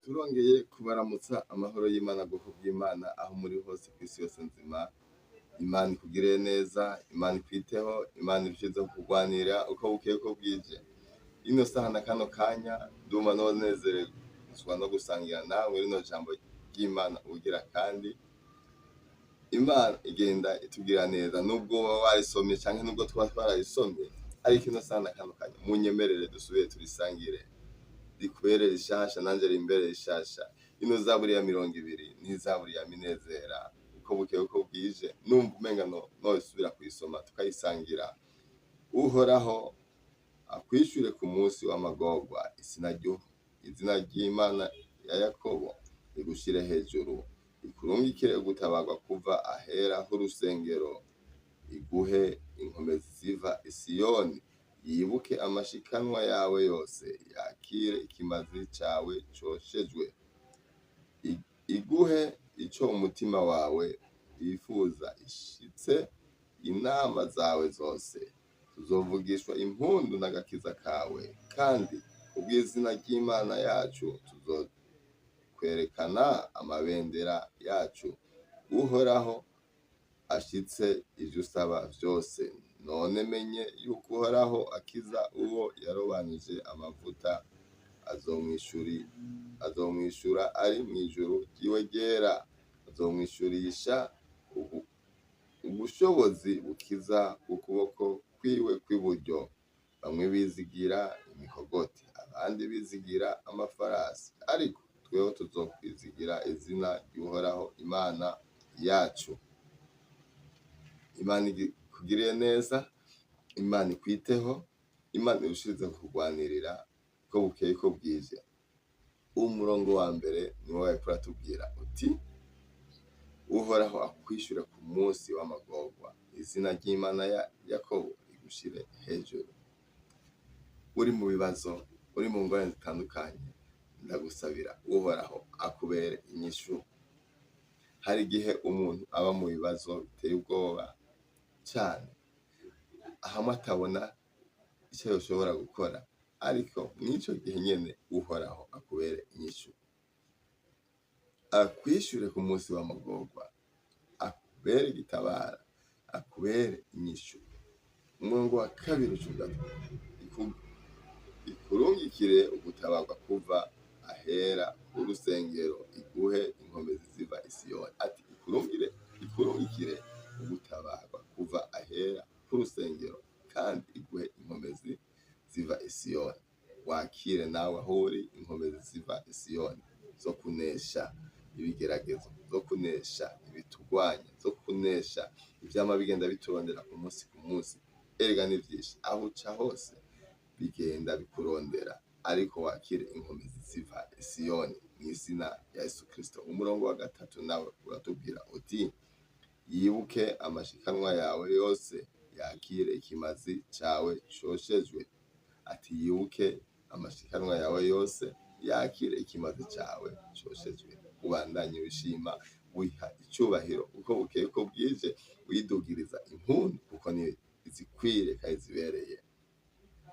Turongeye kubaramutsa amahoro y'Imana bwoko bw'Imana aho muri hose kw'isi yose nzima. Imana ikugirire neza, Imana ikwiteho, Imana irushizeho kurwanira uko bukeye uko bwije. Ino saha na kano kanya ndumva nonezerezwa no gusangira nawe rino jambo ry'Imana ubugira kandi. Imana igenda itubwira neza nubwo woba warisomye canke nubwo tuba twarayisomye, ariko ino saha na kano kanya munyemerere dusubire turisangire rikubere rishasha nanje rimbere rishasha. Ino zaburi ya 20 ni zaburi ya minezera uko bukeye uko bwije, numva umenga nosubira kuyisoma tukayisangira. Uhoraho akwishure ku munsi w'amagorwa, izina ry'Imana ya Yakobo rigushire hejuru, ikurungikire gutabarwa kuva ahera h'urusengero, iguhe inkomezi ziva i Siyoni, yibuke amashikanwa yawe yose, yakire ikimazi cawe coshejwe, iguhe ico umutima wawe wifuza, ishitse inama zawe zose. Tuzovugishwa impundu n'agakiza kawe, kandi kubw'izina ry'Imana yacu tuzokwerekana amabendera yacu. Uhoraho ashitse ivyo usaba vyose. None menye yuko Uhoraho akiza uwo yarobanije amavuta, azomwishura ari mw'ijuru ryiwe ryera, azomwishurisha ubushobozi bukiza ukuboko kwiwe kw'iburyo. Bamwe bizigira imikogoti, abandi bizigira amafarasi, ariko tweho tuzokwizigira izina ry'Uhoraho Imana yacu. Imana ikugiriye neza, Imana ikwiteho, Imana irushirize kurwanirira uko bukeye uko bwije. Umurongo wa mbere niwo wariko uratubwira uti Uhoraho akwishure ku munsi w'amagorwa, izina ry'Imana ya Yakobo rigushire hejuru. Uri mu bibazo, uri mu ngorane zitandukanye, ndagusabira Uhoraho akubere inyishu. Hari igihe umuntu aba mu bibazo biteye ubwoba cane, hamwe atabona ico yoshobora gukora, ariko mw'ico gihe nyene Uhoraho akubere inyishu. Akwishure ku munsi w'amagorwa, akubere igitabara, akubere inyishu. Umurongo wa kabiri ucuga ikurungikire ugutabarwa kuva ahera h'urusengero, iguhe inkomezi ziva i Siyoni. Ati ikurungikire ugutabarwa kuva ahera h'urusengero, kandi iguhe inkomezi ziva i Siyoni. Wakire nawe aho uri inkomezi ziva i Siyoni zo kunesha ibigeragezo, zo kunesha ibitugwanya, zo kunesha ivyama bigenda biturondera ku munsi. Erega ni vyinshi, aho uca hose bigenda bikurondera, ariko wakire inkomezi ziva i Siyoni mw'izina rya Yesu Kristo. Umurongo wa gatatu nawe uratubwira uti yibuke amashikanwa yawe yose, yakire ikimazi cawe coshejwe. Ati yibuke amashikanwa yawe yose, yakire ikimazi cawe coshejwe. Ubandanye wishima, wiha icubahiro uko bukeye uko bwije, widugiriza impundu kuko ni izikwiriye kandi zibereye.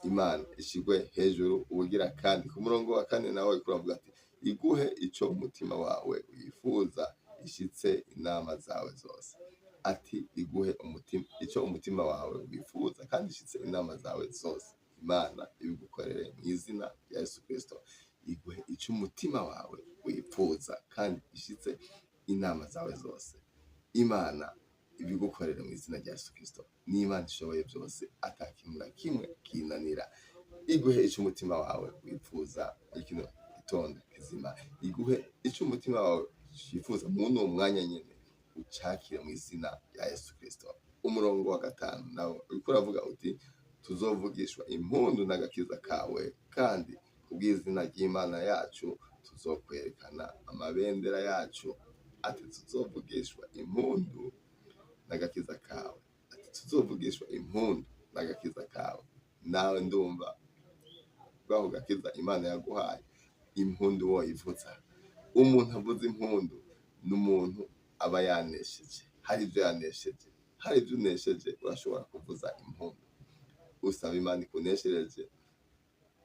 Imana ishigwe hejuru ubugira kandi. Ku murongo wa kane nawe uriko uravuga ati iguhe ico umutima wawe wifuza, ishitse inama zawe zose. Ati iguhe ico umutima wawe wifuza kandi ishitse inama zawe zose. Imana ibigukorere mw'izina rya Yesu Kristo. Iguhe ico umutima wawe wifuza kandi ishitse inama zawe zose. Imana ibigukorere mw'izina rya Yesu Kristo. Ni Imana ishoboye byose, ata kintu na kimwe kinanira. Iguhe ico umutima wawe wifuza ikino gitondo kizima. Iguhe ico umutima wawe wifuza muri uwo mwanya nyene, ucakire mw'izina rya Yesu Kristo. Umurongo wa gatanu nawo uriko uravuga uti tuzovugishwa impundu n'agakiza kawe, kandi kubw'izina ry'Imana yacu tuzokwerekana amabendera yacu. Ati tuzovugishwa impundu n'agakiza kawe. Ati tuzovugishwa impundu n'agakiza kawe. Nawe ndumva bwaho gakiza Imana yaguhaye, impundu woyivuza. Umuntu avuza impundu n'umuntu aba yanesheje. Hari ivyo yanesheje, hari ivyo unesheje, urashobora kuvuza impundu. Usaba Imana ikuneshereje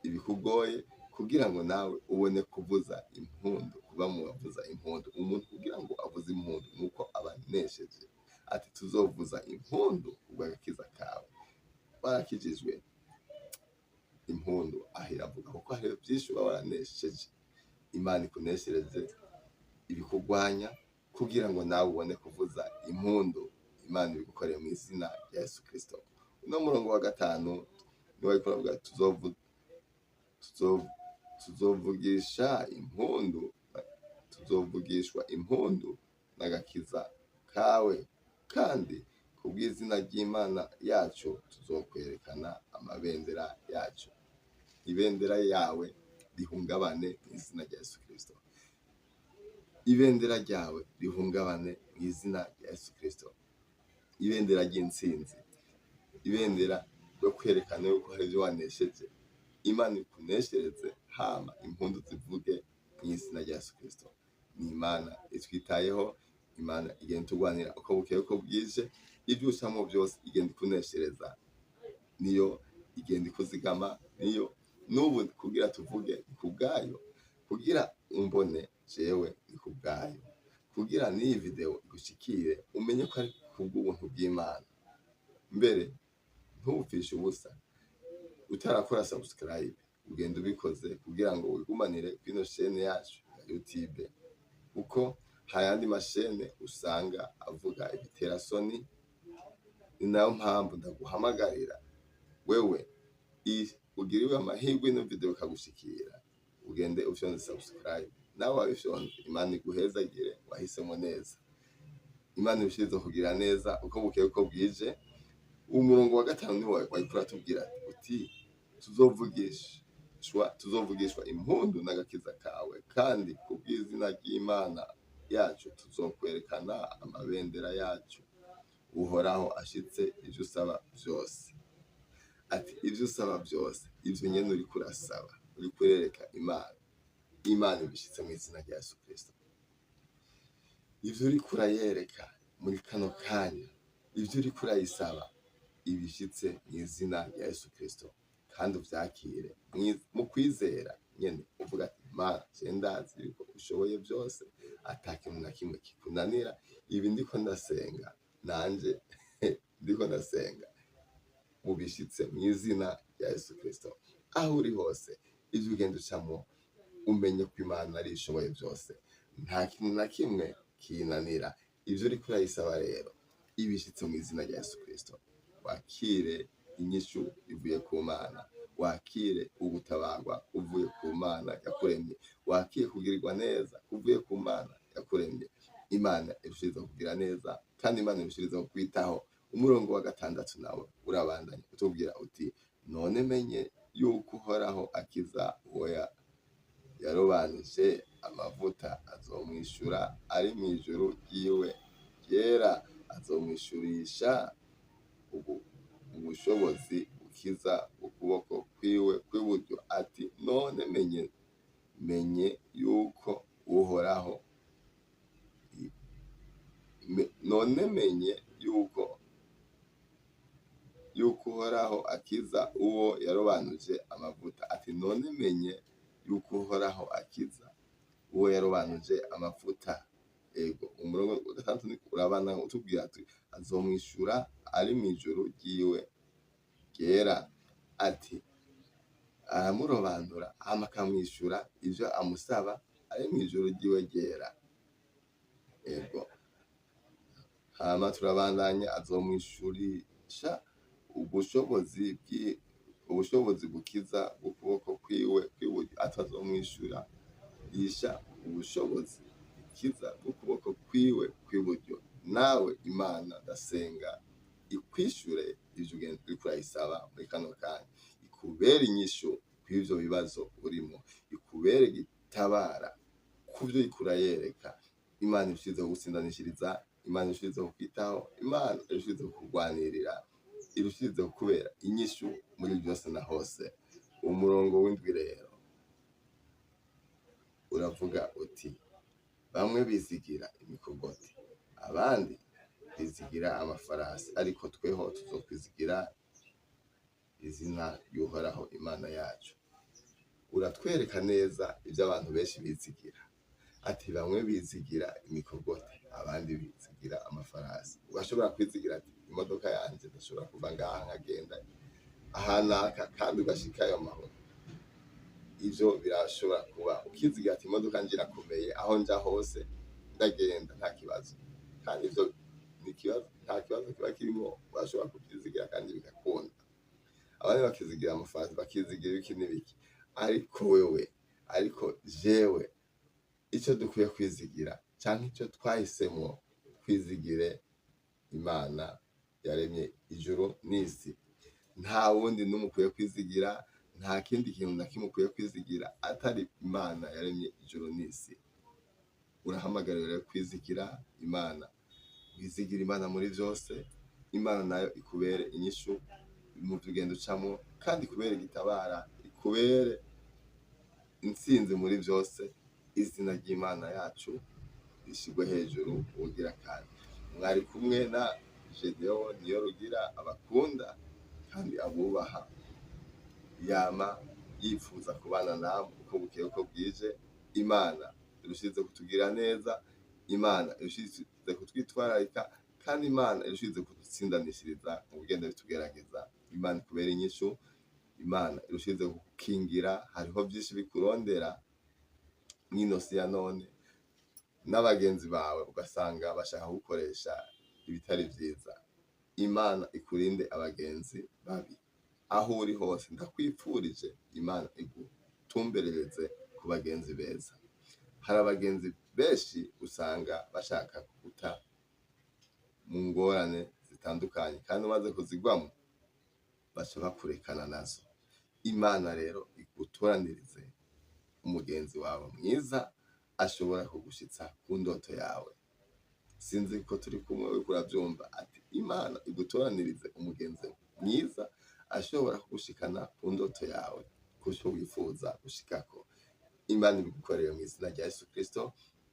ibikugoye, kugira ngo nawe ubone kuvuza impundu kuvuza impundu kubw'agakiza kawe. Warakijijwe impundu aho iravuga kuko hariho byinshi uba waranesheje. Imana ikuneshereze ibikurwanya kugira ngo nawe ubone kuvuza impundu Imana ibigukoreye mu izina rya Yesu Kristo. Uno murongo wa 5 niwo ariko aravuga tuzovugishwa impundu n'agakiza kawe, kandi kubw'izina ry'Imana yacu tuzokwerekana amabendera yacu. Ibendera yawe rihungabane mu izina rya Yesu Kristo. Ibendera ryawe rihungabane mu izina rya Yesu Kristo. Ibendera ry'intsinzi, ibendera ryo kwerekana yuko hari ibyo wanesheje. Imana ikuneshereze, hama impundu zivuge mu izina rya Yesu Kristo. Ni Imana itwitayeho, Imana igenda itugwanira uko bukeye uko bwije, ibyo ucamo byose igenda ikuneshereza, niyo igenda ikuzigama, niyo n'ubu kugira tuvuge ni kubwayo, kugira umbone jewe ni kubwayo, kugira n'iyi video igushikire umenye ko ari kubw'ubuntu bw'Imana. Mbere ntupfishe ubusa, utarakora subscribe ugenda ubikoze kugira ngo wigumanire kwino chaîne yacu ya YouTube, kuko hayandi mashene usanga avuga ibiterasoni. Ni nayo mpamvu ndaguhamagarira wewe ugiriwe amahirwe ino video kagushikira, ugende ufyonze subscribe. Nawe wabifyonze, Imana iguhezagire, wahisemo neza. Imana ibishirize kugira neza uko bukeye uko bwije. Umurongo wa 5 niwo wariko uratubwira uti tuzovugishwa impundu n'agakiza kawe, kandi kubw'izina ry'Imana yacu tuzokwerekana amabendera yacu. Uhoraho ashitse ivyo usaba vyose. Ati ivyo usaba byose, ivyo nyene uriko urasaba, uriko urereka Imana ibishitse mu izina rya Yesu Kristo. Ivyo uriko urayereka muri kano kanya, ivyo uriko urayisaba ibishitse mu izina rya Yesu Kristo, kandi uvyakire mu kwizera nyene uvuga ati Imana ndazi yuko ushoboye byose, atakintu na kimwe kikunanira. Ibi ndiko ndasenga nanje ndiko ndasenga ubishitse mu izina rya Yesu Kristo. Aho uri hose ivyo ugenda ucamo umenye ko Imana ari ishoboye byose, nta kintu na kimwe kinanira. Ivyo uriko urayisaba rero ibishitse mu izina rya Yesu Kristo. Wakire inyishu ivuye ku Mana, wakire ubutabarwa uvuye ku Mana yakuremye, wakire kugirirwa neza uvuye ku Mana yakuremye. Imana irushiriza kugira neza, kandi Imana irushiriza kwitaho. Umurongo wa 6 nawe urabandanya utubwira uti none menye yuko Uhoraho akiza uwo yarobanije amavuta, azomwishura ari mu ijuru ryiwe ryera, azomwishurisha ubushobozi bukiza ukuboko kwiwe kw'iburyo. Ati none menye yuko Uhoraho Uhoraho akiza uwo yarobanuje amavuta. Ati none menye yuko Uhoraho akiza uwo yarobanuje amavuta. Ego umurongo wa 6 urabana utubwira ati azomwishura ari mu ijuru ryiwe ryera. Ati aramurobanura hama akamwishura ivyo amusaba ari mu ijuru ryiwe ryera. Ego hama turabandanya, azomwishurisha ubushobozi bukiza ukuboko kwiwe kw'iburyo. Atazomwishura isha ubushobozi bukiza ukuboko kwiwe kw'iburyo. Nawe Imana ndasenga ikwishure ivyo ugenda uriko urayisaba muri kano kanya, ikubera inyishu kw'ivyo bibazo urimo, ikubere gitabara kuvyo uriko urayereka. Imana irushirize kugutsindanishiriza, Imana irushirize kukwitaho, Imana irushirize kukugwanirira, irushirize kukubera inyishu muri byose na hose. Umurongo w'indwi rero uravuga uti bamwe bizigira imikogoti, abandi bizigira amafarasi, ariko tweho tuzokwizigira izina ry'Uhoraho Imana yacu. Uratwereka neza ibyo abantu benshi bizigira. ati bamwe bizigira imikogote abandi bizigira amafarasi. Ugashobora kwizigira ati imodoka yanje ndashobora kuva ngaha nkagenda ahanaka kandi ugashikayo amahoro. Ivyo birashobora kuba ukizigira ati imodoka nje irakomeye aho nja hose ndagenda nta kibazo, kandi ivyo nta kibazo kiba kirimo, urashobora kuvyizigira kandi bigakunda. Abandi bakizigira amafarasi, bakizigira ibiki n'ibiki, ariko jewe ico dukwiye kwizigira canke ico twahisemwo kwizigire Imana yaremye ijuru n'isi. Nta wundi n'umwe ukwiye kwizigira, nta kindi kintu na kimwe ukwiye kwizigira atari Imana yaremye ijuru n'isi. Urahamagariwe kwizigira Imana, wizigira Imana muri vyose. Imana nayo ikubere inyishu mu vyo ucamwo, kandi ikubere igitabara, ikubere intsinzi muri vyose. Izina ry'Imana yacu rishigwe hejuru ubugira kandi. Mwari kumwe na Gedeon Niyorugira, abakunda kandi abubaha, yama yifuza kubana namwe uko bukeye uko bwije. Imana irushize kutugira neza, Imana irushize kutwitwararika, kandi Imana irushize kudutsindanishiriza mu bigenda bitugerageza. Imana ikubera inyishu, Imana irushize gukingira. Hariho vyinshi bikurondera mw'ino si ya none, n'abagenzi bawe ugasanga bashaka gukoresha ibitari vyiza. Imana ikurinde abagenzi babi. Aho uri hose ndakwipfurije Imana igutumberereze ku bagenzi beza. Hari abagenzi benshi usanga bashaka kuguta mu ngorane zitandukanye, kandi umaze kuzigwamo baca bakurekana nazo. Imana rero igutoranirize umugenzi wawe mwiza ashobora kugushitsa ku ndoto yawe. Sinzi ko turi kumwe uriko uravyumva, ati Imana igutoranirize umugenzi mwiza ashobora kugushikana ku ndoto yawe, kuco wifuza gushikako. Imana ibigukorere mw'izina rya Yesu Kristo.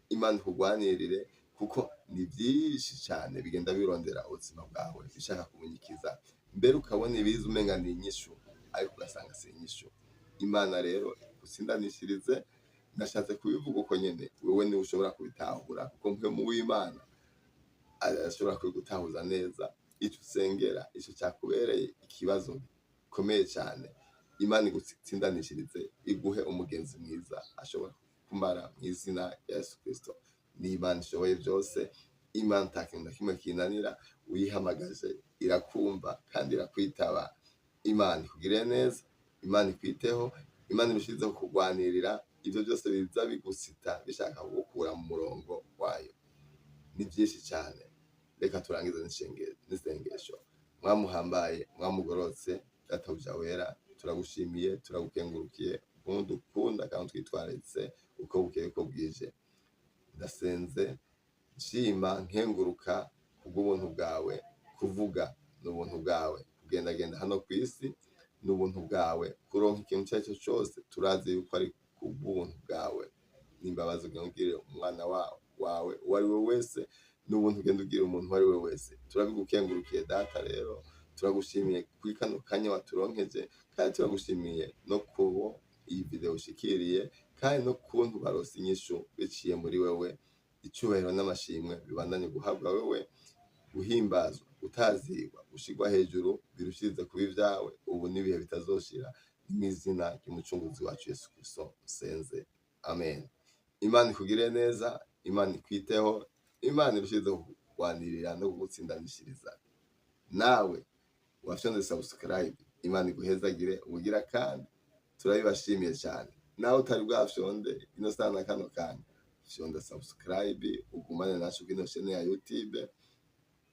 Imana ikugwanirire, kuko ni vyinshi cane bigenda birondera ubuzima bwawe bishaka kumunyikiza, mbere ukabona ibiza umenga ni inyishu, ariko ugasanga si inyishu. Imana rero igutsindanishirize. Nashatse kubivuga uko nyene, wewe niwe ushobora kubitahura, kuko mpwemu w'Imana arashobora kubigutahuza neza. Ico usengera, ico cakubereye ikibazo gikomeye cane, Imana igutsindanishirize, iguhe umugenzi mwiza ashobora kumara mw'izina rya Yesu Kristo. Ni Imana ishoboye vyose. Imana nta kintu na kimwe kinanira. Uyihamagaje irakumva kandi irakwitaba. Imana ikugirire neza, Imana ikwiteho, Imana irushizeho kugwanirira ivyo vyose biza bigusita bishaka kugukura mu murongo wayo. Ni vyinshi cane. Reka turangize n'isengesho. Mwamuhambaye, mwamugorotse, Databuja wera, turagushimiye, turagukengurukiye, ukuntu dukunda kandi twitwararitse uko bukeye uko bwije. Ndasenze nshima nkenguruka kubw'ubuntu bwawe. Kuvuga n'ubuntu bwawe, kugendagenda hano kw'isi n'ubuntu bwawe, kuronka ikintu ico arico cose turazi yuko ari kubw'ubuntu bwawe. N'imbabazi ugenda ugirira umwana wawe uwo ari we wese, n'ubuntu ugenda ugirira umuntu uwo ari we wese. Turabigukengurukiye Data. Rero turagushimiye kuri kano kanya waturonkeje, kandi turagushimiye no kubo iyi video ushikiriye, kandi no kuntu barose inyishu biciye muri wewe. Icubahiro n'amashimwe bibandanye guhabwa wewe, guhimbazwa, gutazirwa, gushirwa hejuru, birushize kuba ivyawe ubu n'ibihe bitazoshira. Mw'izina ry'umucunguzi wacu Yesu Kristo senze, amen. Imana ikugirire neza, Imana ikwiteho, Imana irushize kugwanirira no kugutsindanishiriza. Nawe wafyonze subscribe, Imana iguhezagire ubugira kandi. Turabibashimiye cyane. Nawe utari bwafyonde ino sana kano kanya, fyonda subscribe ugumane nacu kino channel ya YouTube.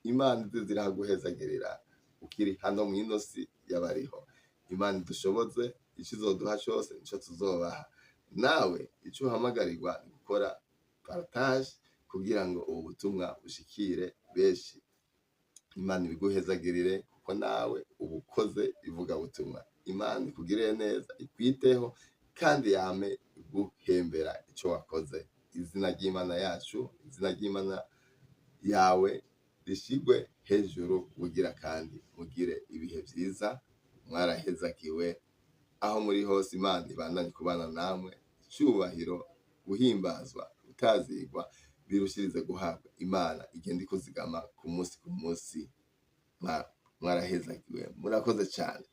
Imana ziraguhezagirira ukiri hano mw'ino si y'abariho. Imana idushoboze, ico izoduha cose nico tuzobaha. Nawe ico uhamagarirwa ni gukora partage kugira ngo ubu butumwa bushikire benshi. Imana ibiguhezagirire, kuko nawe ubukoze ivuga butumwa. Imana ikugirire neza, ikwiteho, kandi yame iguhembera ico wakoze. Izina ry'Imana yacu, izina ry'Imana yawe rishigwe hejuru bugira kandi. Mugire ibihe vyiza, mwarahezagiwe aho muri hose. Imana ibandanye kubana namwe. Icubahiro, guhimbazwa gutazigwa birushirize guhabwa. Imana igenda ikuzigama ku munsi ku munsi. Mwarahezagiwe, murakoze cane.